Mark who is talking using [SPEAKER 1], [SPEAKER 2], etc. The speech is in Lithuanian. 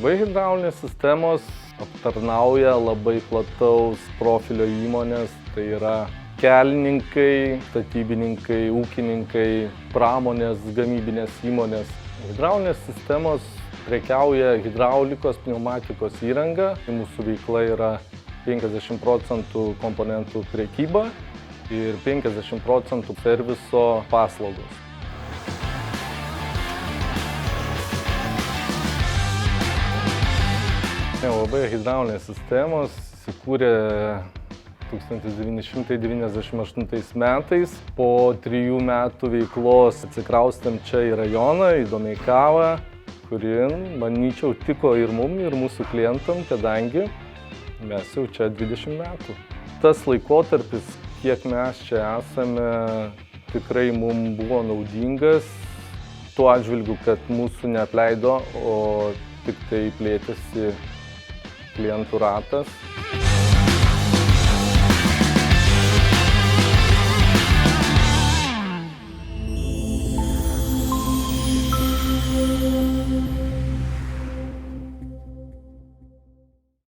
[SPEAKER 1] UAB hidraulinės sistemos aptarnauja labai plataus profilio įmonės, tai yra kelininkai, statybininkai, ūkininkai, pramonės, gamybinės įmonės. Hidraulinės sistemos prekiauja hidraulikos, pneumatikos įranga. Mūsų veikla yra 50% komponentų prekyba ir 50% serviso paslaugos. UAB hidraulinės sistemos įsikūrė 1998 metais. Po 3 metų veiklos atsikraustėm čia į rajoną, į Domeikavą, kuri, manyčiau, tiko ir mum, ir mūsų klientam, kadangi mes jau čia 20 metų. Tas laikotarpis, kiek mes čia esame, tikrai mums buvo naudingas. Tuo atžvilgiu, kad mūsų neapleido, o tik tai plėtėsi klientų ratas.